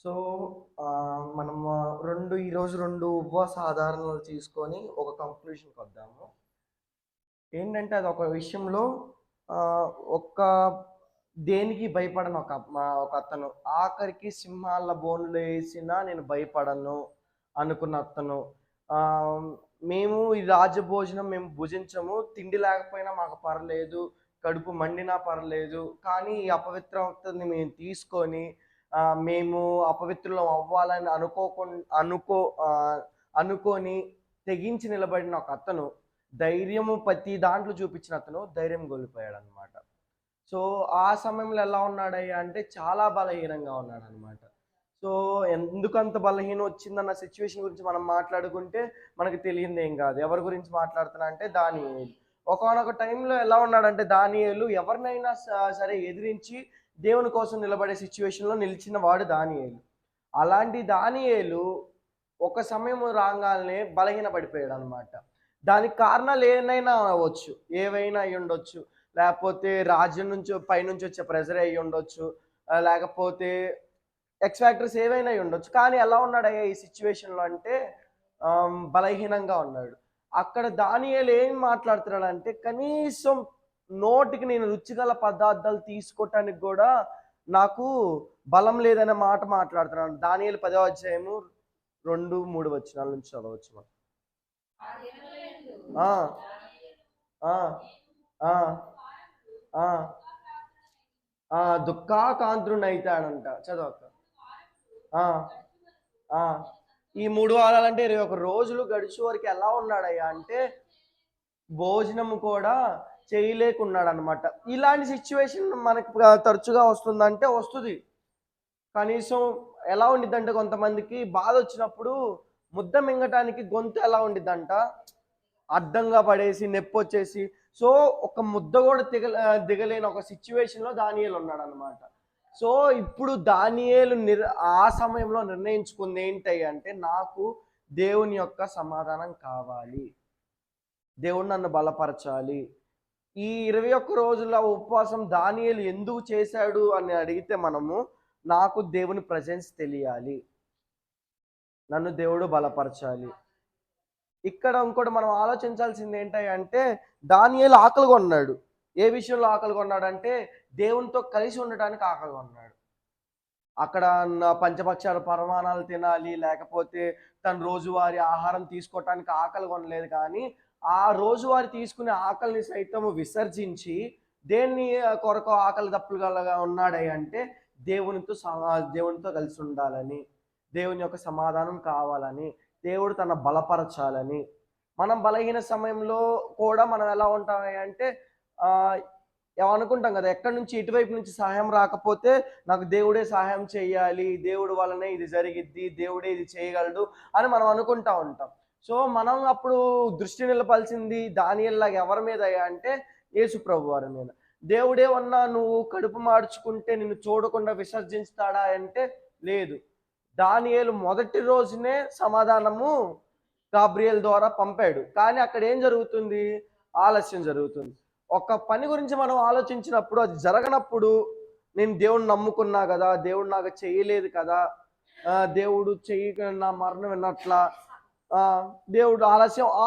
So, మనము ఈరోజు 2 ఉపవాస ఆధారాలు తీసుకొని ఒక కంక్లూషన్‌కొద్దాము. ఏంటంటే అదొక విషయంలో ఆహ్, ఒక్క దేనికి భయపడని ఒకతను ఆఖరికి సింహాల బోనులో ఏసినా నేను భయపడను అనుకున్న అతను. ఆహ్, మేము ఈ రాజభోజనం మేము భుజించము. తిండి లేకపోయినా మాకు పర్లేదు. కడుపు మండినా పర్లేదు. కానీ ఈ అపవిత్రతని మేము తీసుకొని మేము అపవిత్రులం అవ్వాలని ఆహ్, అనుకోని తెగించి నిలబడిన ఒకతను ధైర్యము ప్రతి దాంట్లో చూపించిన అతను ధైర్యం కోల్పోయాడనమాట. సో, ఆ సమయంలో ఎలా ఉన్నాడయ్యా అంటే చాలా బలహీనంగా ఉన్నాడనమాట. సో, ఎందుకంత బలహీనం వచ్చిందన్న సిట్యుయేషన్ గురించి మనం మాట్లాడుకుంటే మనకు తెలియనిదేం కాదు. ఎవరి గురించి మాట్లాడుతున్నా అంటే దానియేలు. ఒకానొక టైంలో ఎలా ఉన్నాడంటే దానియేలు ఎవరినైనా సరే ఎదిరించి దేవుని కోసం నిలబడే సిట్యుయేషన్‌లో నిలిచిన వాడు దానియేలు. అలాంటి దానియేలు ఒక సమయం రాంగాల్నే బలహీన పడిపోయాడనమాట. దానికి కారణాలు ఏనైనా అవ్వచ్చు. ఏవైనా అయ్యుండొచ్చు. లేపోతే రాజ్యం నుంచో పైనుంచొచ్చే ప్రెషరే అయ్యుండొచ్చు. లేకపోతే ఎక్స్ ఫ్యాక్టర్స్ ఏవైనా అయ్యుండొచ్చు. కానీ ఎలా ఉన్నాడయ్యా ఈ సిట్యుయేషన్‌లో అంటే బలహీనంగా ఉన్నాడు. అక్కడ దానియేలు ఏం మాట్లాడుతున్నాడంటే కనీసం నోటికి నేను రుచిగల పదార్థాలు తీసుకోవటానికి గూడా నాకు బలం లేదనే మాట మాట్లాడుతున్నాడు. దానియేలు 10వ అధ్యాయము 2, 3 వచనాల నుంచి చదవచ్చు మనం. ఆ! ఆ! ఆ! ఆ! ఆ! దుఃఖాకాంతుడనైతాడంట. చదవక్క. ఆ! ఆ! ఈ 3 వారాలంటే 21 రోజులు గడిచే వరకు ఎలా ఉన్నాడయ్యా అంటే, భోజనము కూడా చేయలేకున్నాడనమాట. ఇలాంటి సిట్యుయేషన్ మనకు తరచుగా వస్తుందంటే వస్తది. కనీసం ఎలా ఉండిద్దంటే కొంతమందికి బాధొచ్చినప్పుడు ముద్ద మింగటానికి గొంతు ఎలా ఉండిద్దంట, అడ్డంగా పడేసి, నొప్పొచ్చేసి, సో, ఒక ముద్ద గూడా దిగలేని ఒక సిట్యుయేషన్‌లో దానియేలు ఉన్నాడనమాట. సో, ఇప్పుడు దానియేలు ఆ సమయంలో నిర్ణయించుకుందేంటి అంటే, నాకు దేవుని యొక్క సమాధానం కావాలి. దేవుడు నన్ను బలపరచాలి. ఈ 21 రోజుల ఉపవాసం దానియేలు ఎందుకు చేశాడు అని అడిగితే మనము, నాకు దేవుని ప్రెజెన్స్ తెలియాలి. నన్ను దేవుడు బలపరచాలి. ఇక్కడ ఇంకోటి మనం ఆలోచించాల్సింది ఏంటంటే దానియేలు ఆకలిగొన్నాడు. ఏ విషయంలో ఆకలిగొన్నాడంటే దేవునితో కలిసి ఉండటానికి ఆకలిగొన్నాడు. అక్కడ పంచభక్షాల పరమాణాలు తినాలి, లేకపోతే తను రోజువారీ ఆహారం తీసుకోవటానికి ఆకలి కొనలేదు కానీ, ఆ రోజువారీ తీసుకునే ఆకలిని సైతం విసర్జించి, దేన్ని కొరకు ఆకలి దప్పులుగలగా ఉన్నాడయ్య అంటే, దేవునితో కలిసి ఉండాలని, దేవుని యొక్క సమాధానం కావాలని, దేవుడు తన బలపరచాలని. మనం బలహీన సమయంలో కూడా మనం ఎలా ఉంటామయ్య అంటే, ఆహ్, అనుకుంటాం కదా! ఎక్కడి నుంచి ఇటువైపు నుంచి సహాయం రాకపోతే నాకు దేవుడే సహాయం చేయాలి. దేవుడు వల్లనే ఇది జరిగిద్ది. దేవుడే ఇది చేయగలడు అని మనం అనుకుంటా ఉంటాం. సో, మనం అప్పుడు దృష్టి నిలపాల్సింది దానియేలులాగా ఎవరి మీదయ్యా అంటే యేసు ప్రభువారి మీద. దేవుడేమన్నా నువ్వు కడుపు మార్చుకుంటే నిన్ను చూడకుండా విసర్జిస్తాడా అంటే లేదు. దానియేలు మొదటి రోజునే సమాధానము గాబ్రియేల్ ద్వారా పంపాడు. కానీ అక్కడ ఏం జరుగుతుంది? ఆలస్యం జరుగుతుంది. ఒక పని గురించి మనం ఆలోచించినప్పుడు అది జరగనప్పుడు నేను దేవుడిని నమ్ముకున్నా గదా! దేవుడు నాకు చేయలేదు కదా! దేవుడు చెయ్యక నా మరణం విన్నట్లా. దేవుడు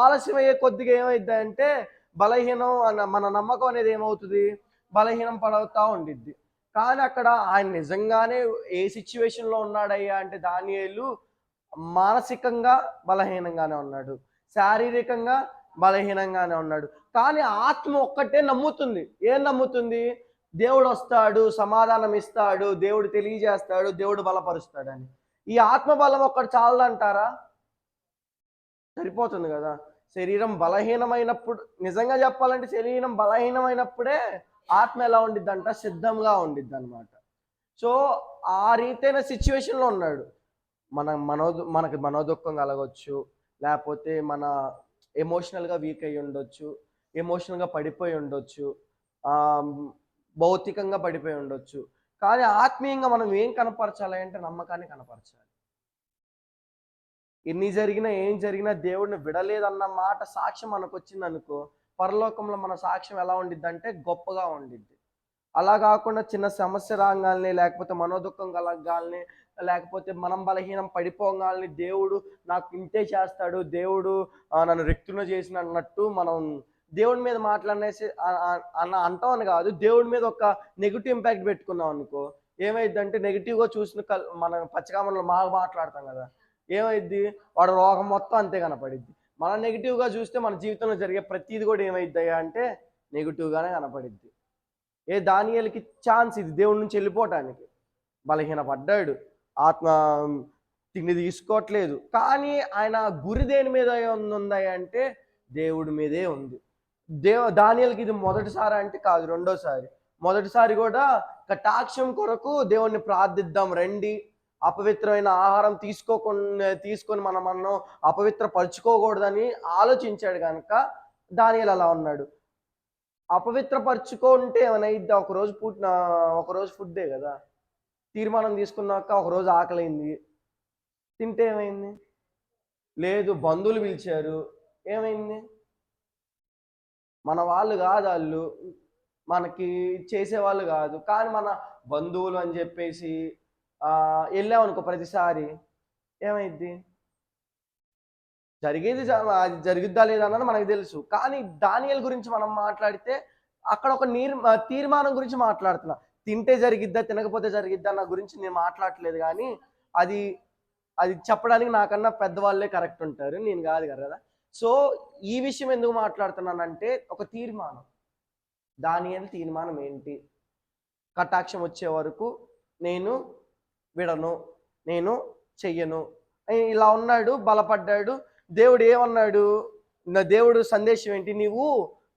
ఆలస్యమయ్యే కొద్దిగా ఏమైద్దంటే బలహీనం మన నమ్మకం అనేది ఏమవుతది? బలహీనం పడతా ఉండిద్ది. కానీ అక్కడ ఆయన నిజంగానే ఏ సిట్యుయేషన్‌లో ఉన్నాడయ్యా అంటే దానియేలు మానసికంగా బలహీనంగానే ఉన్నాడు. శారీరకంగా బలహీనంగానే ఉన్నాడు. కానీ ఆత్మ ఒక్కటే నమ్ముతుంది. ఏం నమ్ముతుంది? దేవుడొస్తాడు, సమాధానం ఇస్తాడు, దేవుడు తెలియజేస్తాడు, దేవుడు బలపరుస్తాడని. ఈ ఆత్మ బలం ఒక్కటి చాలదంటారా? సరిపోతుంది గదా! శరీరం బలహీనమైనప్పుడు నిజంగా జెప్పాలంటే శరీరం బలహీనమైనప్పుడే ఆత్మ ఎలా ఉండిద్దంట? సిద్ధంగా ఉండిద్దనమాట. సో, ఆ రీతైన సిట్యుయేషన్‌లో ఉన్నాడు. మనకి మనోదుఖం కలగొచ్చు. లేపోతే ఎమోషనల్‌గా వీక్ అయ్యుండొచ్చు. ఎమోషనల్‌గా పడిపోయి ఉండొచ్చు. ఆహ్, భౌతికంగా పడిపోయి ఉండొచ్చు. కానీ ఆత్మీయంగా మనం ఏం కనపరచాలి అంటే నమ్మకాన్ని కనపరచాలి. ఎన్ని జరిగినా, ఏం జరిగినా దేవుడిని విడలేదన్న మాట సాక్ష్యం మనకొచ్చిందనుకో, పరలోకంలో మన సాక్ష్యం ఎలా ఉండిద్దంటే గొప్పగా ఉండిద్ది. అలా కాకుండా చిన్న సమస్య రాగాల్ని, లేకపోతే మనోదుఖం కలగగాల్ని, లేకపోతే మనం బలహీనం పడిపోగాల్ని దేవుడు నాకు ఇంతే చేస్తాడు, దేవుడు నన్ను రెక్తున చేసిన అన్నట్టు మనం దేవుడి మీద మాట్లాడనేసి అంటాం అని కాదు, దేవుడి మీద ఒక నెగిటివ్ ఇంపాక్ట్ పెట్టుకున్నాం అనుకో, ఏమైందంటే నెగిటివ్గా చూసిన మనం పచ్చకామలో మాట్లాడతాం కదా, ఏమైద్ది, వాడు రోగం మొత్తం అంతే కనపడిద్ది. మనం నెగిటివ్గా చూస్తే మన జీవితంలో జరిగే ప్రతిది కూడా ఏమైద్దాయా అంటే నెగిటివ్గానే కనపడిద్ది. దానియేలుకి ఛాన్స్ ఇది దేవుడి నుంచి వెళ్ళిపోవటానికి. బలహీనపడ్డాడు, ఆత్మ తిండి తీసుకోవట్లేదు, కానీ ఆయన గురి దేని మీద ఉంది అంటే దేవుడి మీదే ఉంది. దానియేలుకి ఇది మొదటిసారి అంటే కాదు, రెండోసారి. మొదటిసారి కూడా కటాక్షం కొరకు దేవుణ్ణి ప్రార్థిద్దాం రండి, అపవిత్రమైన ఆహారం తీసుకొని మనం అపవిత్రపరచుకోకూడదని ఆలోచించాడు కనుక దానియేలు అలా ఉన్నాడు. అపవిత్రపరచుకుంటే ఏమైనా ఇద్దా, ఒకరోజు ఫుడ్డే కదా, తీర్మానం తీసుకున్నాక ఒకరోజు ఆకలైంది, తింటే ఏమైంది? లేదు, బంధువులు పిలిచారు, ఏమైంది? మన వాళ్ళు కాదు, వాళ్ళు మనకి చేసేవాళ్ళు కాదు, కానీ మన బంధువులు అని చెప్పేసి వెళ్ళామనుకో ప్రతిసారి, ఏమైద్ది? జరిగేది అది జరుగుద్దా లేదా అన్నది మనకు తెలుసు. కానీ దానియేలు గురించి మనం మాట్లాడితే అక్కడ ఒక తీర్మానం గురించి మాట్లాడుతున్నా. తింటే జరిగిద్దా, తినకపోతే జరిగిద్దా అన్న గురించి నేను మాట్లాడట్లేదు, కానీ అది అది చెప్పడానికి నాకన్నా పెద్దవాళ్ళే కరెక్ట్ ఉంటారు, నేను కాదు కదా. సో ఈ విషయం ఎందుకు మాట్లాడుతున్నానంటే ఒక తీర్మానం. దానియేలు తీర్మానం ఏంటి? కటాక్షం వచ్చే వరకు నేను విడను, నేను చెయ్యను, ఇలా ఉన్నాడు, బలపడ్డాడు. దేవుడు ఏమన్నాడు? దేవుడు సందేశం ఏంటి? నీవు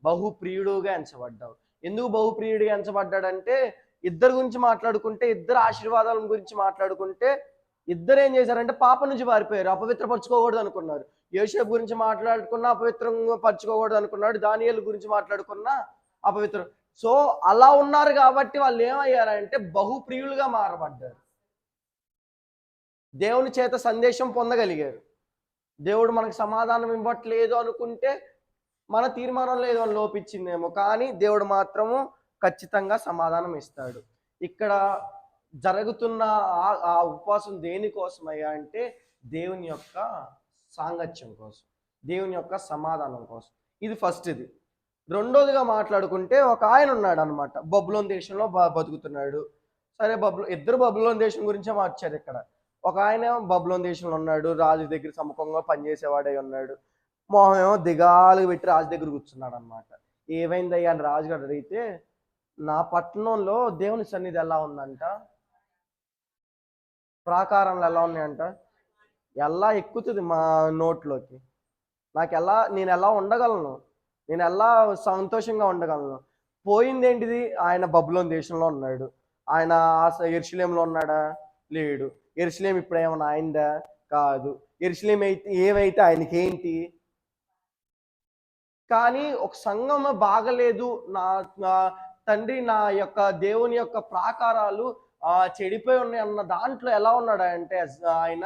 బహుప్రియుడుగా ఎంచబడ్డావు. ఎందుకు బహుప్రియుడిగా ఎంచబడ్డాడంటే, ఇద్దరు గురించి మాట్లాడుకుంటే, ఇద్దరు ఆశీర్వాదాల గురించి మాట్లాడుకుంటే, ఇద్దరు ఏం చేశారంటే పాపం నుంచి పారిపోయారు, అపవిత్రపరచుకోకూడదు అనుకున్నారు. యోసేపు గురించి మాట్లాడుకున్నా అపవిత్రంగా పరచుకోకూడదు అనుకున్నాడు, దానియేలు గురించి మాట్లాడుకున్నా అపవిత్రం. సో అలా ఉన్నారు కాబట్టి వాళ్ళు ఏమయ్యారంటే బహుప్రియులుగా మారబడ్డారు, దేవుని చేత సందేశం పొందగలిగారు. దేవుడు మనకు సమాధానం ఇవ్వట్లేదు అనుకుంటే మన తీర్మానంలో ఏదో లోపించిందేమో, కానీ దేవుడు మాత్రము ఖచ్చితంగా సమాధానం ఇస్తాడు. ఇక్కడ జరుగుతున్న ఆ ఉపవాసం దేనికోసమయ్యా అంటే దేవుని యొక్క సాంగత్యం కోసం, దేవుని యొక్క సమాధానం కోసం. ఇది ఫస్ట్. ఇది రెండోదిగా మాట్లాడుకుంటే ఒక ఆయన ఉన్నాడు అనమాట, బబులోన్ దేశంలో బతుకుతున్నాడు. సరే, ఇద్దరు బబులోన్ దేశం గురించే మార్చారు ఇక్కడ. ఒక ఆయన బబులోన్ దేశంలో ఉన్నాడు, రాజు దగ్గర సముఖంగా పనిచేసేవాడై ఉన్నాడు. మొహం ఏమో దిగాలుగా పెట్టి రాజు దగ్గర కూర్చున్నాడు అనమాట. ఏమైందయ్యా అని రాజుగారు అడిగితే, నా పట్టణంలో దేవుని సన్నిధి ఎలా ఉందంట, ప్రాకారంలో ఎలా ఉన్నాయంట, ఎలా ఎక్కుతుంది మా నోట్లోకి, నేను ఎలా ఉండగలను, నేను ఎలా సంతోషంగా ఉండగలను. పోయిందేంటిది? ఆయన బబులోన్ దేశంలో ఉన్నాడు. ఆయన యెరూషలేములో ఉన్నాడా? లేడు. యెరూషలేము ఇప్పుడు ఏమన్నా ఆయనదా? కాదు. యెరూషలేము అయితే ఏమైతే ఆయనకేంటి? కానీ ఒక సంఘం బాగలేదు, నా తండ్రి, నా యొక్క దేవుని యొక్క ప్రాకారాలు చెడిపోయి ఉన్నాయి అన్న దాంట్లో ఎలా ఉన్నాడు అంటే ఆయన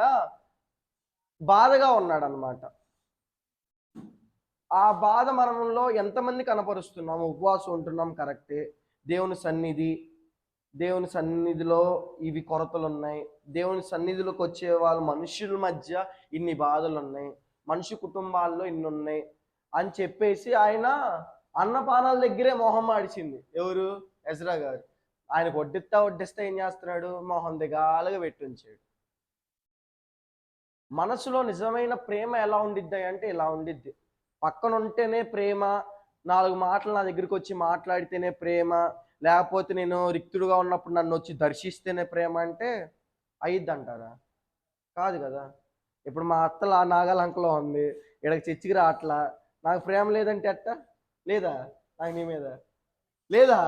బాధగా ఉన్నాడు అనమాట. ఆ బాధ మనలో ఎంతమంది కనపరుస్తున్నాము? ఉపవాసం ఉంటున్నాం కరెక్టే, దేవుని సన్నిధిలో ఇవి కొరతలు ఉన్నాయి, దేవుని సన్నిధిలోకి వచ్చే వాళ్ళు మనుషుల మధ్య ఇన్ని బాధలు ఉన్నాయి, మనిషి కుటుంబాల్లో ఇన్ని ఉన్నాయి అని చెప్పేసి ఆయన అన్నపానాల దగ్గరే మొహం మాడిచింది. ఎవరు? ఎజ్రా గారు. ఆయన వడ్డిస్తే ఏం చేస్తున్నాడు? మొహం దిగాలుగా పెట్టుంచాడు. మనసులో నిజమైన ప్రేమ ఎలా ఉండిద్ది అంటే ఇలా ఉండిద్ది. పక్కన ఉంటేనే ప్రేమ, 4 మాటలు నా దగ్గరికి వచ్చి మాట్లాడితేనే ప్రేమ, లేకపోతే నేను రిక్తుడుగా ఉన్నప్పుడు నన్ను వచ్చి దర్శిస్తేనే ప్రేమ అంటే అయ్యిద్ది అంటారా? కాదు కదా. ఇప్పుడు మా అత్తల నాగలంకలో ఉంది, ఇక్కడికి చర్చికి రావట్లా, నాకు ప్రేమ లేదంటే అట్ట లేదా? నాకు నీ మీద లేదా?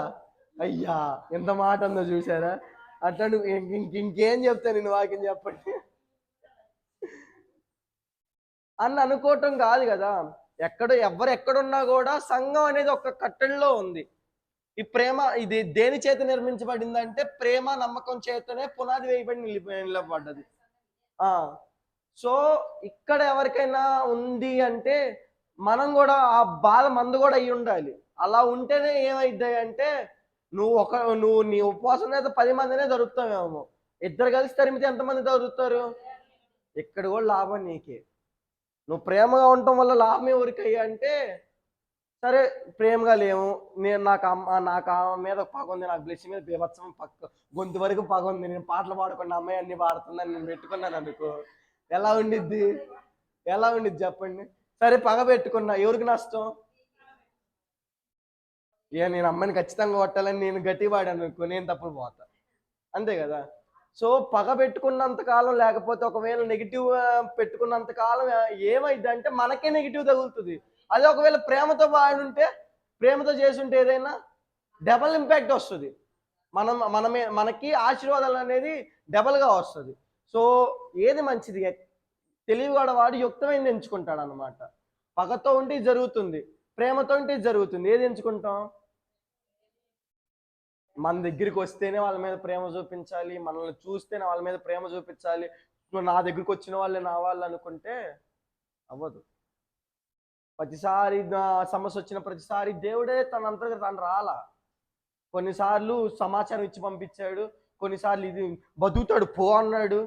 అయ్యా, ఎంత మాట ఉందో చూసారా? అట్లా నువ్వు ఇంకేం చెప్తా, నేను వాక్యం చెప్పండి అని అనుకోవటం కాదు కదా. ఎక్కడున్నా కూడా సంఘం అనేది ఒక కట్టడిలో ఉంది. ఈ ప్రేమ ఇది దేని చేత నిర్మించబడిందంటే ప్రేమ నమ్మకం చేతనే పునాది వేయబడి నిలబడ్డది. సో ఇక్కడ ఎవరికైనా ఉంది అంటే మనం కూడా ఆ బాధ మందు కూడా అయి ఉండాలి. అలా ఉంటేనే ఏమైద్ది అంటే నువ్వు నీ ఉపవాసం అయితే 10 మందినే దొరుకుతావేమో. ఇద్దరు కలిసి తరిమితే ఎంతమంది దొరుకుతారు? ఇక్కడ కూడా లాభం నీకే. నువ్వు ప్రేమగా ఉండటం వల్ల లాభం ఎవరికయ్యా అంటే, సరే ప్రేమగా లేము, నాకు ఆమె మీద పగ ఉంది, నాకు బ్లెస్ మీద బీభత్సం గొంతు వరకు పగ ఉంది, నేను పాటలు పాడుకున్న అమ్మాయి అన్ని పాడుతుందని నేను పెట్టుకున్నాను అనుకో, ఎలా ఉండిద్ది? చెప్పండి. సరే పగ పెట్టుకున్నా, ఎవరికి నష్టం? నేను అమ్మాయిని ఖచ్చితంగా కొట్టాలని నేను గట్టి పాడాను అనుకో, నేను తప్పులు పోతా, అంతే కదా. సో పగ పెట్టుకున్నంత కాలం, లేకపోతే ఒకవేళ నెగిటివ్ పెట్టుకున్నంత కాలం ఏమైంది అంటే మనకే నెగిటివ్ తగులుతుంది. అదే ఒకవేళ ప్రేమతో ఉంటే, ప్రేమతో చేసుంటే ఏదైనా డబల్ ఇంపాక్ట్ వస్తుంది. మనకి ఆశీర్వాదాలు అనేది డబల్గా వస్తుంది. సో ఏది మంచిది? తెలివిగాడ వాడు యుక్తమైనది ఎంచుకుంటాడు అనమాట. పగతో ఉంటే జరుగుతుంది, ప్రేమతో ఉంటే జరుగుతుంది. ఏది ఎంచుకుంటాం? మన దగ్గరికి వస్తేనే వాళ్ళ మీద ప్రేమ చూపించాలి, మనల్ని చూస్తేనే వాళ్ళ మీద ప్రేమ చూపించాలి, నువ్వు నా దగ్గరికి వచ్చిన వాళ్ళే నా వాళ్ళు అనుకుంటే అవ్వదు. ప్రతిసారి సమస్య వచ్చిన ప్రతిసారి దేవుడే తన అంతగా తను రాలా. కొన్నిసార్లు సమాచారం ఇచ్చి పంపించాడు, కొన్నిసార్లు ఇది బతుకుతాడు పో అన్నాడు,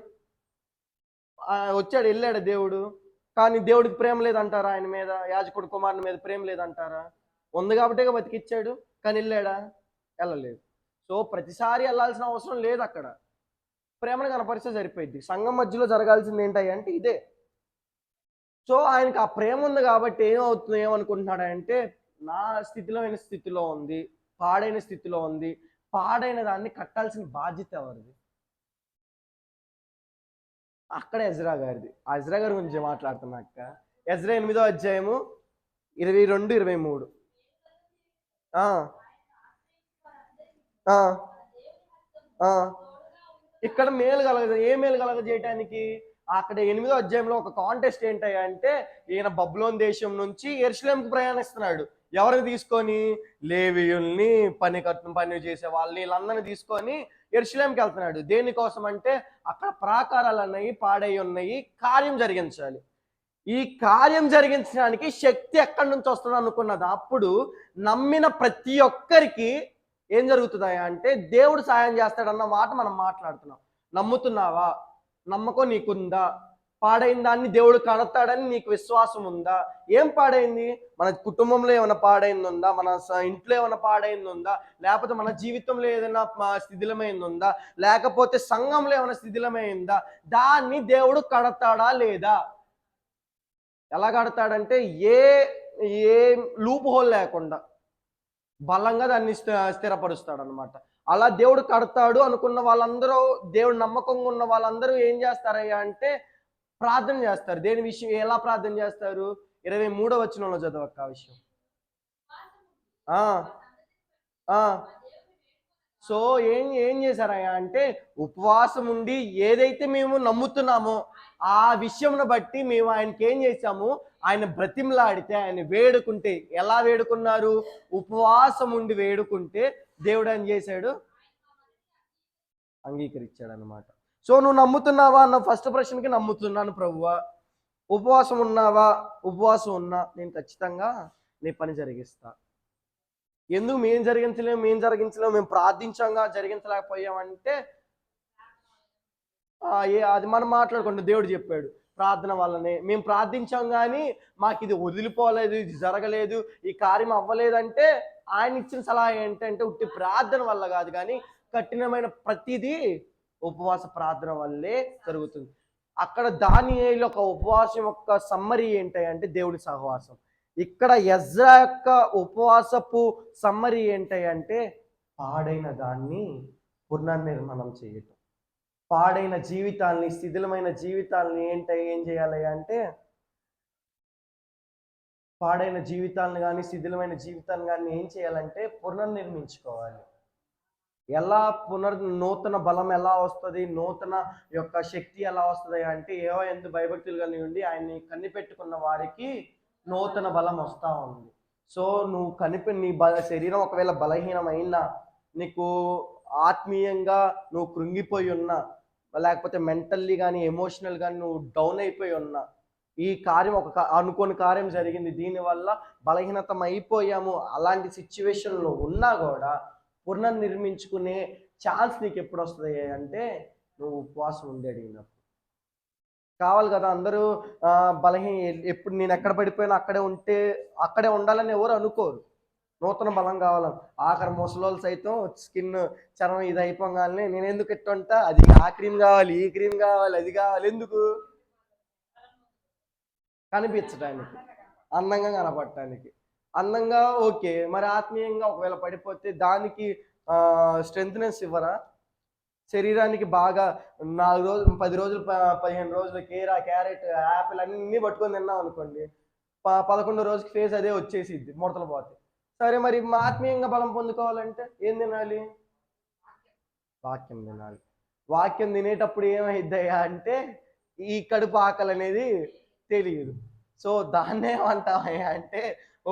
వచ్చాడు వెళ్ళాడు దేవుడు. కానీ దేవుడికి ప్రేమ లేదంటారా? ఆయన మీద, యాజకుడు కుమారుని మీద ప్రేమ లేదంటారా? ఉంది కాబట్టే బతికిచ్చాడు. కానీ వెళ్ళాడా? వెళ్ళలేదు. సో ప్రతిసారి వెళ్ళాల్సిన అవసరం లేదు. అక్కడ ప్రేమను కనపరిస్తే సరిపోయింది. సంఘం మధ్యలో జరగాల్సింది ఏంటంటే ఇదే. సో ఆయనకి ఆ ప్రేమ ఉంది కాబట్టి ఏమవుతుంది, ఏమనుకుంటున్నాడంటే నా స్థితిలో ఉంది, పాడైన స్థితిలో ఉంది, పాడైన దాన్ని కట్టాల్సిన బాధ్యత ఎవరిది? అక్కడ ఎజ్రా గారిది. ఆ ఎజ్రా గారి గురించి మాట్లాడుతున్నాక, ఎజ్రా 8వ అధ్యాయము 22-23. ఇక్కడ మేలు ఏ మేలు కలగజేయటానికి? అక్కడ 8వ అధ్యాయంలో ఒక కాంటెస్ట్ ఏంటంటే, ఈయన బబులోన్ దేశం నుంచి యెరూషలేముకు ప్రయాణిస్తున్నాడు. ఎవరిని తీసుకొని? లేవీయుల్ని, పని చేసే వాళ్ళని, వీళ్ళందరినీ తీసుకొని యెరూషలేముకి వెళ్తున్నాడు. దేనికోసం అంటే అక్కడ ప్రాకారాలు అన్నవి పాడై ఉన్నాయి, కార్యం జరిగించాలి. ఈ కార్యం జరిగించడానికి శక్తి ఎక్కడి నుంచి వస్తుంది అనుకున్నది. అప్పుడు నమ్మిన ప్రతి ఒక్కరికి ఏం జరుగుతుందా అంటే దేవుడు సాయం చేస్తాడన్న మాట మనం మాట్లాడుతున్నాం. నమ్ముతున్నావా? నమ్మకం నీకుందా? పాడైన దాన్ని దేవుడు కడతాడని నీకు విశ్వాసం ఉందా? ఏం పాడైంది? మన కుటుంబంలో ఏమైనా పాడైంది ఉందా? మన ఇంట్లో ఏమైనా పాడైంది ఉందా? లేకపోతే మన జీవితంలో ఏదైనా స్థితిలమైంది ఉందా? లేకపోతే సంఘంలో ఏమైనా స్థితిలమైందా? దాన్ని దేవుడు కడతాడా లేదా? ఎలా కడతాడంటే ఏ లూప్ హోల్ లేకుండా బలంగా దాన్ని స్థిరపరుస్తాడు అనమాట. అలా దేవుడు కడతాడు అనుకున్న వాళ్ళందరూ, దేవుడు నమ్మకంగా ఉన్న వాళ్ళందరూ ఏం చేస్తారయ్యా అంటే ప్రార్థన చేస్తారు. దేని విషయం? ఎలా ప్రార్థన చేస్తారు? 23వ వచనంలో చదవక్క ఆ విషయం. సో ఏం చేశారయ్యా అంటే ఉపవాసం ఉండి ఏదైతే మేము నమ్ముతున్నామో ఆ విషయంను బట్టి మేము ఆయనకి ఏం చేశాము? ఆయన బ్రతిమలాడితే, ఆయన వేడుకుంటే, ఎలా వేడుకున్నారు? ఉపవాసం ఉండి వేడుకుంటే దేవుడు ఏం చేశాడు? అంగీకరించాడు అనమాట. సో నువ్వు నమ్ముతున్నావా అన్న ఫస్ట్ ప్రశ్నకి నమ్ముతున్నాను ప్రభువా. ఉపవాసం ఉన్నావా? ఉపవాసం ఉన్నా నేను ఖచ్చితంగా నీ పని జరిగిస్తా. ఎందుకు మేము జరిగించలేము, మేము ప్రార్థించంగా జరిగించలేకపోయామంటే అది మనం మాట్లాడుకుంటాం. దేవుడు చెప్పాడు ప్రార్థన వల్లనే మేము ప్రార్థించాం, కానీ మాకు ఇది వదిలిపోలేదు, ఇది జరగలేదు, ఈ కార్యం అవ్వలేదంటే ఆయన ఇచ్చిన సలహా ఏంటంటే ఉట్టి ప్రార్థన వల్ల కాదు, కానీ కఠినమైన ప్రతిదీ ఉపవాస ప్రార్థన వల్లే జరుగుతుంది. అక్కడ దానియేలు ఒక ఉపవాసం యొక్క సమ్మరీ ఏంటంటే దేవుడి సహవాసం. ఇక్కడ ఎజ్రా యొక్క ఉపవాసపు సమ్మరీ ఏంటంటే పాడైన దాన్ని పునర్నిర్మాణం చేయటం. పాడైన జీవితాల్ని, శిథిలమైన జీవితాల్ని ఏం చేయాలి అంటే పాడైన జీవితాలను కానీ శిథిలమైన జీవితాన్ని కానీ ఏం చేయాలంటే పునర్నిర్మించుకోవాలి. ఎలా నూతన బలం ఎలా వస్తుంది, నూతన యొక్క శక్తి ఎలా వస్తుంది అంటే ఎందు భయభక్తులు కలిగి ఉండి ఆయన్ని కనిపెట్టుకున్న వారికి నూతన బలం వస్తూ ఉంది. సో నువ్వు నీ శరీరం ఒకవేళ బలహీనమైనా, నీకు ఆత్మీయంగా నువ్వు కృంగిపోయి ఉన్నా, లేకపోతే మెంటల్లీ కానీ ఎమోషనల్ కానీ నువ్వు డౌన్ అయిపోయి ఉన్నా, ఈ కార్యం అనుకోని కార్యం జరిగింది, దీనివల్ల బలహీనతం అయిపోయాము, అలాంటి సిచ్యువేషన్లో ఉన్నా కూడా పునర్నిర్మించుకునే ఛాన్స్ నీకు ఎప్పుడు వస్తుంది అంటే నువ్వు ఉపవాసం ఉండి అడిగినప్పుడు. కావాలి కదా అందరూ ఎప్పుడు నేను ఎక్కడ పడిపోయినా అక్కడే ఉండాలని ఎవరు అనుకోరు. నూతన బలం కావాలని. ఆఖరి ముసలోళ్ళు సైతం స్కిన్ చర్మం ఇది అయిపోగానే నేను ఎందుకు ఎట్టుంటా, అది ఆ క్రీమ్ కావాలి, ఈ క్రీమ్ కావాలి, అది కావాలి. ఎందుకు? కనిపించడానికి, అందంగా కనపడటానికి. అందంగా ఓకే, మరి ఆత్మీయంగా ఒకవేళ పడిపోతే దానికి స్ట్రెంగ్త్నెస్ ఇవ్వరా? శరీరానికి బాగా 4 రోజులు 10 రోజులు 15 రోజులు క్యారెట్ యాపిల్ అన్నీ పట్టుకొని తిన్నాం అనుకోండి, 11 రోజుకి ఫేస్ అదే వచ్చేసిద్ది, ముడతలు పోతాయి. సరే మరి ఆత్మీయంగా బలం పొందుకోవాలంటే ఏం తినాలి? వాక్యం తినాలి. వాక్యం తినేటప్పుడు ఏమైద్దయ్యా అంటే ఈ కడుపు ఆకలి అనేది తెలియదు. సో దాన్నే ఏమంటామయ్యా అంటే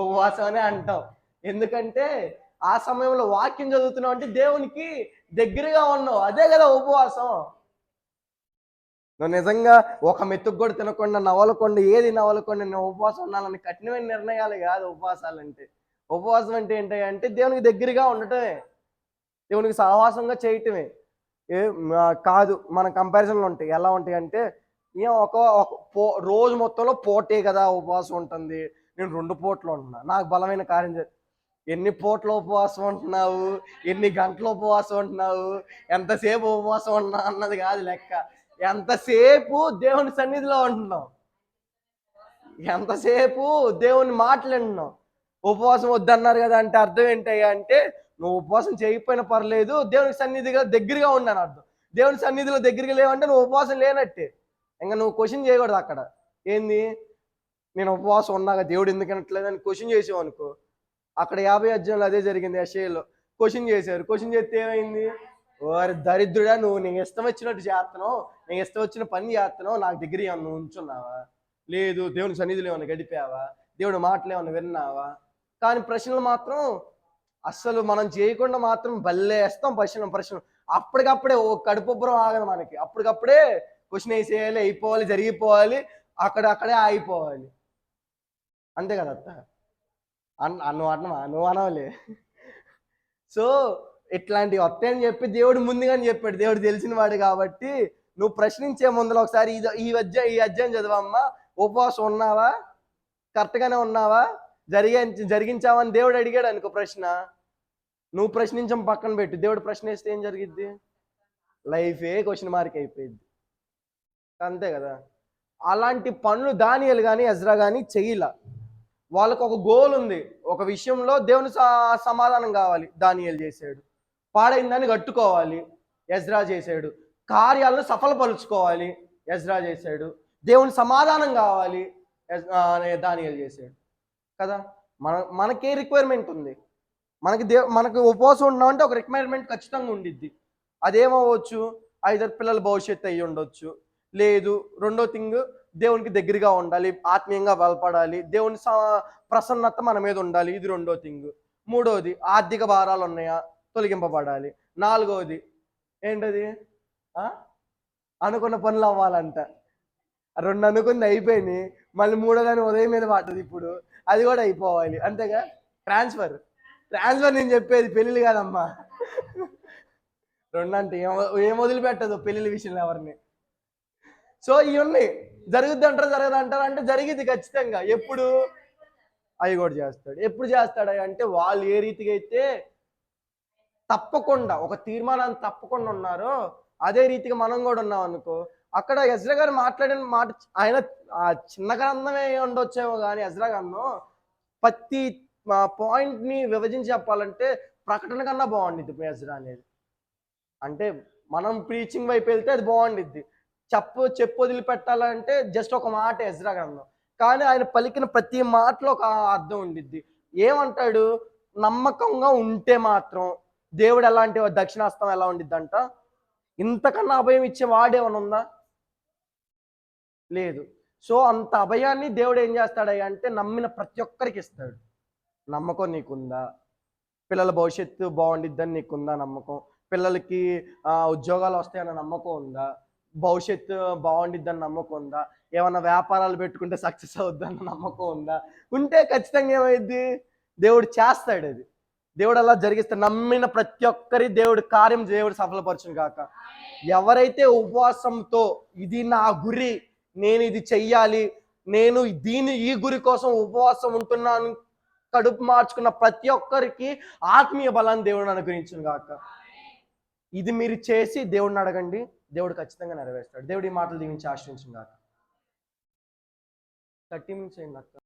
ఉపవాసం అనే అంటాం. ఎందుకంటే ఆ సమయంలో వాక్యం చదువుతున్నాం అంటే దేవునికి దగ్గరగా ఉన్నావు, అదే కదా ఉపవాసం. నువ్వు నిజంగా ఒక మెతుకు కూడా తినకుండా నవలకుండా ఏది నవలకుండా నేను ఉపవాసం ఉన్నానని కఠినమైన నిర్ణయాలు కాదు ఉపవాసాలంటే. ఉపవాసం అంటే ఏంటంటే దేవునికి దగ్గరగా ఉండటమే, దేవునికి సహవాసంగా చేయటమే. కాదు మన కంపారిజన్లు ఉంటాయి. ఎలా ఉంటాయి అంటే రోజు మొత్తంలో పూటే కదా ఉపవాసం ఉంటుంది, నేను 2 పూటలు ఉంటున్నా, నాకు బలమైన కార్యం ఎన్ని పూట్ల ఉపవాసం ఉంటున్నావు, ఎన్ని గంటల ఉపవాసం ఉంటున్నావు, ఎంతసేపు ఉపవాసం ఉంటున్నావు అన్నది కాదు లెక్క. ఎంతసేపు దేవుని సన్నిధిలో ఉంటున్నావు, ఎంతసేపు దేవుని మాట్లాడినావు. ఉపవాసం వద్దన్నారు కదా అంటే అర్థం ఏంటయ్యా అంటే నువ్వు ఉపవాసం చేయకపోయినా పర్లేదు, దేవునికి సన్నిధిగా దగ్గరగా ఉన్నాను అర్థం. దేవుని సన్నిధిలో దగ్గరగా లేవంటే నువ్వు ఉపవాసం లేనట్టే. ఇంకా నువ్వు క్వశ్చన్ చేయకూడదు అక్కడ. ఏంది, నేను ఉపవాసం ఉన్నాక దేవుడు ఎందుకు వినట్లేదు అని క్వశ్చన్ చేసావు అనుకో, అక్కడ 50 అధ్యాయంలో అదే జరిగింది. యెషయాలో క్వశ్చన్ చేశారు. క్వశ్చన్ చేస్తే ఏమైంది? వారి దరిద్రుడా, నువ్వు నీకు ఇష్టం వచ్చినట్టు చేస్తున్నావు, నీకు ఇష్టం వచ్చిన పని చేస్తున్నావు, నాకు దగ్గర ఏమన్నా ఉంచున్నావా? లేదు. దేవుని సన్నిధిలో ఏమన్నా గడిపావా? దేవుడు మాటలు ఏమన్నా విన్నావా? కానీ ప్రశ్నలు మాత్రం అస్సలు మనం చేయకుండా మాత్రం భలే వేస్తాం ప్రశ్న. అప్పటికప్పుడే కడుపుబ్బరం ఆగదు మనకి, అప్పటికప్పుడే క్వశ్చన్ వేసేయాలి, అయిపోవాలి, జరిగిపోవాలి, అక్కడే ఆగిపోవాలి. అంతే కదా అత్త? నువ్వు అనవలే. సో ఇట్లాంటివి వస్తాయని చెప్పి దేవుడు ముందుగానే చెప్పాడు. దేవుడు తెలిసిన వాడు కాబట్టి నువ్వు ప్రశ్నించే ముందులో ఒకసారి ఈ అధ్యాయం చదవమ్మా. ఉపవాసం ఉన్నావా? కరెక్ట్గానే ఉన్నావా? జరిగించావని దేవుడు అడిగాడు అనుకో ప్రశ్న, నువ్వు ప్రశ్నించం పక్కన పెట్టి దేవుడు ప్రశ్న వేస్తే ఏం జరిగిద్ది? లైఫే క్వశ్చన్ మార్క్ అయిపోయింది. అంతే కదా? అలాంటి పనులు దానియేలు కానీ ఎజ్రా కానీ చెయ్యలా. వాళ్ళకు ఒక గోల్ ఉంది, ఒక విషయంలో దేవుని సమాధానం కావాలి, దానియేలు చేశాడు. పాడైందని కట్టుకోవాలి, ఎజ్రా చేశాడు. కార్యాలను సఫలపరుచుకోవాలి, ఎజ్రా చేశాడు. దేవుని సమాధానం కావాలి, దానియేలు చేశాడు కదా. మనకే రిక్వైర్మెంట్ ఉంది. మనకు ఉపవాసం ఉన్నామంటే ఒక రిక్వైర్మెంట్ ఖచ్చితంగా ఉండిద్ది. అదేమవచ్చు, ఐదరు పిల్లల భవిష్యత్తు అయ్యి ఉండొచ్చు. లేదు, రెండో థింగ్ దేవునికి దగ్గరగా ఉండాలి, ఆత్మీయంగా బలపడాలి, దేవుని ప్రసన్నత మన మీద ఉండాలి, ఇది రెండో థింగ్. మూడోది ఆర్థిక భారాలు ఉన్నాయా, తొలగింపబడాలి. నాలుగవది ఏంటది? అనుకున్న పనులు అవ్వాలంట. 2 అనుకుంది అయిపోయినాయి, మళ్ళీ మూడోదాన్ని ఉదయం మీద పడుతుంది, ఇప్పుడు అది కూడా అయిపోవాలి. అంతేగా? ట్రాన్స్ఫర్ నేను చెప్పేది పెళ్ళిళ్ళు కాదమ్మా. 2 అంటే ఏం వదిలిపెట్టదు పెళ్ళిళ్ళ విషయంలో ఎవరిని. సో ఇవన్నీ జరగదంటారు అంటే జరిగింది ఖచ్చితంగా. ఎప్పుడు? అవి కూడా చేస్తాడు. ఎప్పుడు చేస్తాడు అంటే వాళ్ళు ఏ రీతిగా అయితే తప్పకుండా ఒక తీర్మానాన్ని తప్పకుండా ఉన్నారో అదే రీతిగా మనం కూడా ఉన్నాం అనుకో. అక్కడ ఎజ్రా గారు మాట్లాడిన మాట, ఆయన చిన్న గ్రంథమే ఉండొచ్చేమో కానీ ఎజ్రా గ్రంథం ప్రతి పాయింట్ని విభజించి చెప్పాలంటే ప్రకటన కన్నా బాగుండిద్ది ఎజ్రా అనేది. అంటే మనం ప్రీచింగ్ వైపు వెళ్తే అది బాగుండిద్ది, చెప్పు వదిలిపెట్టాలంటే జస్ట్ ఒక మాట ఎజ్రా గ్రంథం. కానీ ఆయన పలికిన ప్రతి మాటలో ఒక అర్థం ఉండిద్ది. ఏమంటాడు? నమ్మకంగా ఉంటే మాత్రం దేవుడు ఎలాంటి దక్షిణాస్తం ఎలా ఉండిద్దంట, ఇంతకన్నా అభయం ఇచ్చే వాడేమన్నా ఉందా? లేదు. సో అంత అభయాన్ని దేవుడు ఏం చేస్తాడయ్యా అంటే నమ్మిన ప్రతి ఒక్కరికి ఇస్తాడు. నమ్మకం నీకుందా? పిల్లల భవిష్యత్తు బాగుండిద్దని నీకుందా నమ్మకం? పిల్లలకి ఉద్యోగాలు వస్తాయన్న నమ్మకం ఉందా? భవిష్యత్తు బాగుండిద్దని నమ్మకం ఉందా? ఏమన్నా వ్యాపారాలు పెట్టుకుంటే సక్సెస్ అవుద్దన్న నమ్మకం ఉందా? ఉంటే ఖచ్చితంగా ఏమైద్ది? దేవుడు చేస్తాడు అది. దేవుడు అలా జరిగిస్తే నమ్మిన ప్రతి ఒక్కరి దేవుడు సఫలపరచును గాక. ఎవరైతే ఉపవాసంతో ఇది నా గురి, నేను ఇది చెయ్యాలి, నేను ఈ గురి కోసం ఉపవాసం ఉంటున్నాను, కడుపు మార్చుకున్న ప్రతి ఒక్కరికి ఆత్మీయ బలాన్ని దేవుడు అనుగ్రహించును గాక. ఇది మీరు చేసి దేవుడిని అడగండి, దేవుడు ఖచ్చితంగా నెరవేరుస్తాడు. దేవుడి మాటలు దీవించి ఆశ్రయించును గాక. 30 minutes అయింది అక్క.